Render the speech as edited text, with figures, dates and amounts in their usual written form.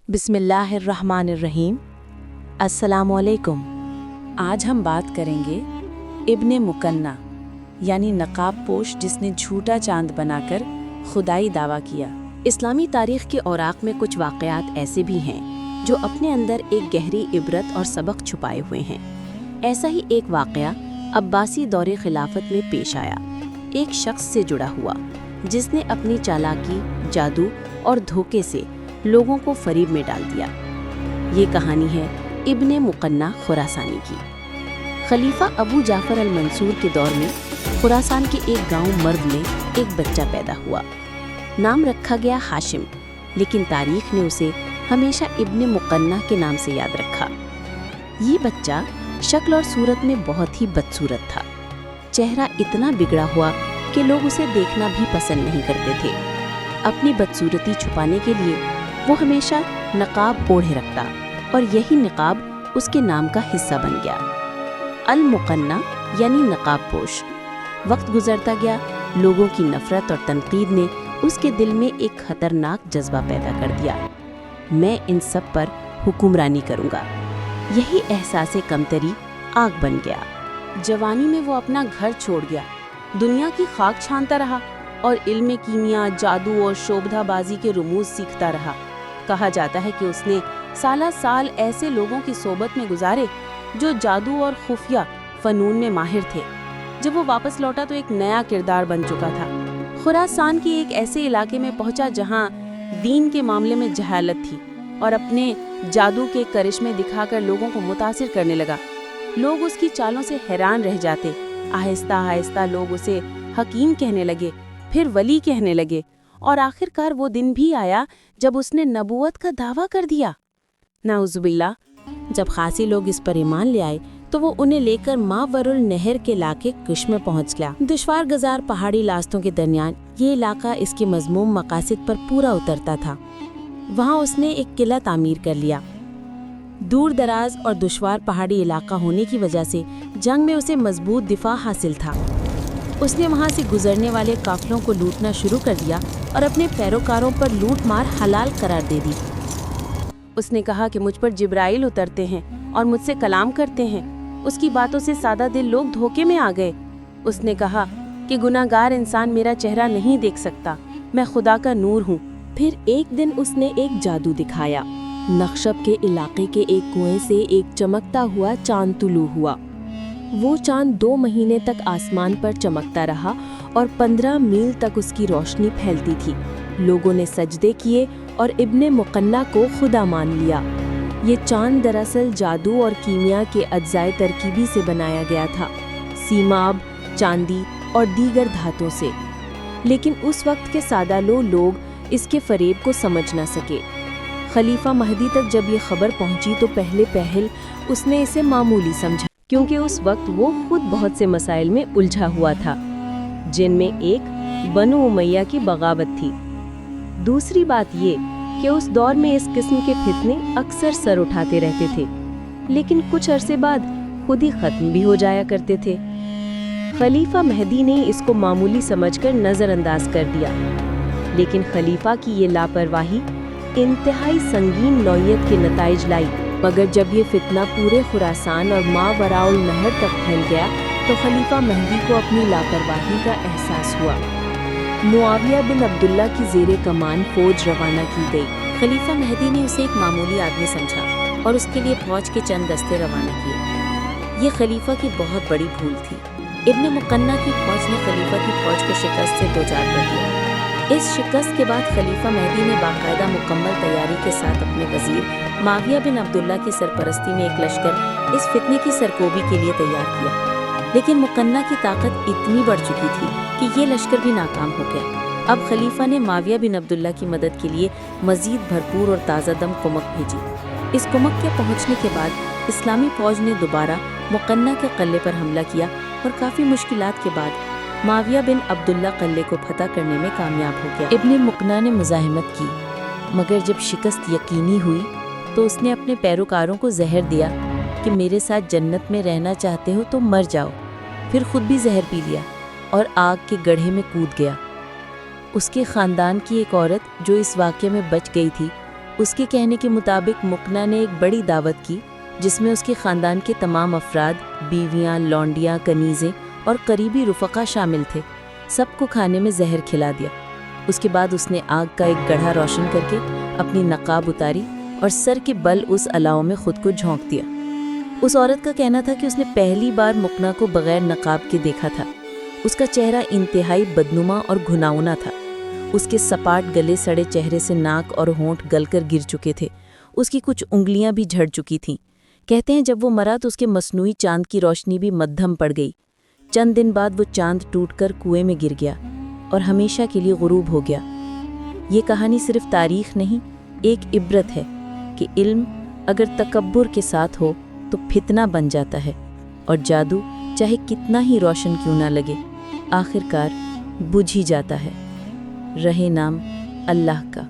بسم اللہ الرحمن الرحیم۔ السلام علیکم۔ آج ہم بات کریں گے ابن مقنع یعنی نقاب پوش جس نے جھوٹا چاند بنا کر خدائی دعویٰ کیا۔ اسلامی تاریخ کے اوراق میں کچھ واقعات ایسے بھی ہیں جو اپنے اندر ایک گہری عبرت اور سبق چھپائے ہوئے ہیں۔ ایسا ہی ایک واقعہ عباسی دور خلافت میں پیش آیا، ایک شخص سے جڑا ہوا جس نے اپنی چالاکی، جادو اور دھوکے سے لوگوں کو فریب میں ڈال دیا۔ یہ کہانی ہے ابن مقنع خراسانی کی۔ خلیفہ ابو جعفر المنصور کے دور میں خراسان کے ایک گاؤں مرو میں ایک بچہ پیدا ہوا۔ نام رکھا گیا ہاشم، لیکن تاریخ نے اسے ہمیشہ ابن مقنع کے نام سے یاد رکھا۔ یہ بچہ شکل اور صورت میں بہت ہی بدصورت تھا۔ چہرہ اتنا بگڑا ہوا کہ لوگ اسے دیکھنا بھی پسند نہیں کرتے تھے۔ اپنی بدصورتی چھپانے کے لیے وہ ہمیشہ نقاب اوڑھے رکھتا اور یہی نقاب اس کے نام کا حصہ بن گیا، المقنع یعنی نقاب پوش۔ وقت گزرتا گیا، لوگوں کی نفرت اور تنقید نے اس کے دل میں ایک خطرناک جذبہ پیدا کر دیا، میں ان سب پر حکمرانی کروں گا۔ یہی احساس کمتری آگ بن گیا۔ جوانی میں وہ اپنا گھر چھوڑ گیا، دنیا کی خاک چھانتا رہا اور علم کیمیا، جادو اور شوبدھا بازی کے رموز سیکھتا رہا۔ کہا جاتا ہے کہ اس نے سالہ سال ایسے لوگوں کی صحبت میں گزارے جو جادو اور خفیہ فنون میں ماہر تھے۔ جب وہ واپس لوٹا تو ایک نیا کردار بن چکا تھا۔ خراسان کے ایک ایسے علاقے میں پہنچا جہاں دین کے معاملے میں جہالت تھی، اور اپنے جادو کے کرشمے دکھا کر لوگوں کو متاثر کرنے لگا۔ لوگ اس کی چالوں سے حیران رہ جاتے۔ آہستہ آہستہ لوگ اسے حکیم کہنے لگے، پھر ولی کہنے لگے، اور آخرکار وہ دن بھی آیا جب اس نے نبوت کا دعویٰ کر دیا۔ نعوذ باللہ۔ جب خاصی لوگ اس پر ایمان لے آئے تو وہ انہیں لے کر ماورا النہر کے علاقے کش میں پہنچ گیا۔ دشوار گزار پہاڑی راستوں کے درمیان یہ علاقہ اس کے مذموم مقاصد پر پورا اترتا تھا۔ وہاں اس نے ایک قلعہ تعمیر کر لیا۔ دور دراز اور دشوار پہاڑی علاقہ ہونے کی وجہ سے جنگ میں اسے مضبوط دفاع حاصل تھا۔ اس نے وہاں سے گزرنے والے قافلوں کو لوٹنا شروع کر دیا اور اپنے پیروکاروں پر لوٹ مار حلال قرار دے دی۔ اس نے کہا کہ مجھ پر جبرائیل اترتے ہیں اور مجھ سے کلام کرتے ہیں۔ اس کی باتوں سے سادہ دل لوگ دھوکے میں آ گئے۔ اس نے کہا کہ گناہ گار انسان میرا چہرہ نہیں دیکھ سکتا، میں خدا کا نور ہوں۔ پھر ایک دن اس نے ایک جادو دکھایا۔ نخشب کے علاقے کے ایک کنویں سے ایک چمکتا ہوا چاند طلوع ہوا۔ وہ چاند 2 مہینے تک آسمان پر چمکتا رہا اور 15 میل تک اس کی روشنی پھیلتی تھی۔ لوگوں نے سجدے کیے اور ابن مقنع کو خدا مان لیا۔ یہ چاند دراصل جادو اور کیمیا کے اجزائے ترکیبی سے بنایا گیا تھا، سیماب، چاندی اور دیگر دھاتوں سے، لیکن اس وقت کے سادہ لوگ اس کے فریب کو سمجھ نہ سکے۔ خلیفہ مہدی تک جب یہ خبر پہنچی تو پہل اس نے اسے معمولی سمجھا، کیونکہ اس وقت وہ خود بہت سے مسائل میں الجھا ہوا تھا، جن میں ایک بنو امیہ کی بغاوت تھی۔ دوسری بات یہ کہ اس دور میں اس قسم کے فتنے اکثر سر اٹھاتے رہتے تھے، لیکن کچھ عرصے بعد خود ہی ختم بھی ہو جایا کرتے تھے۔ خلیفہ مہدی نے اس کو معمولی سمجھ کر نظر انداز کر دیا، لیکن خلیفہ کی یہ لاپرواہی انتہائی سنگین نوعیت کے نتائج لائی۔ مگر جب یہ فتنہ پورے خراسان اور ماوراء النہر تک پھیل گیا تو خلیفہ مہدی کو اپنی لاپرواہی کا احساس ہوا۔ معاویہ بن عبداللہ کی زیر کمان فوج روانہ کی گئی۔ خلیفہ مہدی نے اسے ایک معمولی آدمی سمجھا اور اس کے لیے فوج کے چند دستے روانہ کیے۔ یہ خلیفہ کی بہت بڑی بھول تھی۔ ابن مقنع کی فوج نے خلیفہ کی فوج کو شکست سے دوچار کر دیا۔ اس شکست کے بعد خلیفہ مہدی نے باقاعدہ مکمل تیاری کے ساتھ اپنے وزیر معاویہ بن عبداللہ کی سرپرستی میں ایک لشکر اس فتنے کی سرکوبی کے لیے تیار کیا، لیکن مقنع کی طاقت اتنی بڑھ چکی تھی کہ یہ لشکر بھی ناکام ہو گیا۔ اب خلیفہ نے معاویہ بن عبداللہ کی مدد کے لیے مزید بھرپور اور تازہ دم کمک بھیجی۔ اس کمک کے پہنچنے کے بعد اسلامی فوج نے دوبارہ مقنع کے قلعے پر حملہ کیا اور کافی مشکلات کے بعد معاویہ بن عبداللہ قلعے کو فتح کرنے میں کامیاب ہو گیا۔ ابن مقنع نے مزاحمت کی، مگر جب شکست یقینی ہوئی تو اس نے اپنے پیروکاروں کو زہر دیا کہ میرے ساتھ جنت میں رہنا چاہتے ہو تو مر جاؤ۔ پھر خود بھی زہر پی لیا اور آگ کے گڑھے میں کود گیا۔ اس کے خاندان کی ایک عورت جو اس واقعے میں بچ گئی تھی، اس کے کہنے کے مطابق مقنہ نے ایک بڑی دعوت کی جس میں اس کے خاندان کے تمام افراد، بیویاں، لونڈیاں، کنیزیں اور قریبی رفقا شامل تھے۔ سب کو کھانے میں زہر کھلا دیا۔ اس کے بعد اس نے آگ کا ایک گڑھا روشن کر کے اپنی نقاب اتاری اور سر کے بل اس الاؤ میں خود کو جھونک دیا۔ اس عورت کا کہنا تھا کہ اس نے پہلی بار مقنہ کو بغیر نقاب کے دیکھا تھا۔ اس کا چہرہ انتہائی بدنما اور گھناؤنا تھا۔ اس کے سپاٹ گلے سڑے چہرے سے ناک اور ہونٹ گل کر گر چکے تھے۔ اس کی کچھ انگلیاں بھی جھڑ چکی تھیں۔ کہتے ہیں جب وہ مرا تو اس کے مصنوعی چاند کی روشنی بھی مدھم پڑ گئی۔ چند دن بعد وہ چاند ٹوٹ کر کنویں میں گر گیا اور ہمیشہ کے لیے غروب ہو گیا۔ یہ کہانی صرف تاریخ نہیں، ایک عبرت ہے کہ علم اگر تکبر کے ساتھ ہو تو فتنہ بن جاتا ہے، اور جادو چاہے کتنا ہی روشن کیوں نہ لگے آخر کار بجھ ہی جاتا ہے۔ رہے نام اللہ کا۔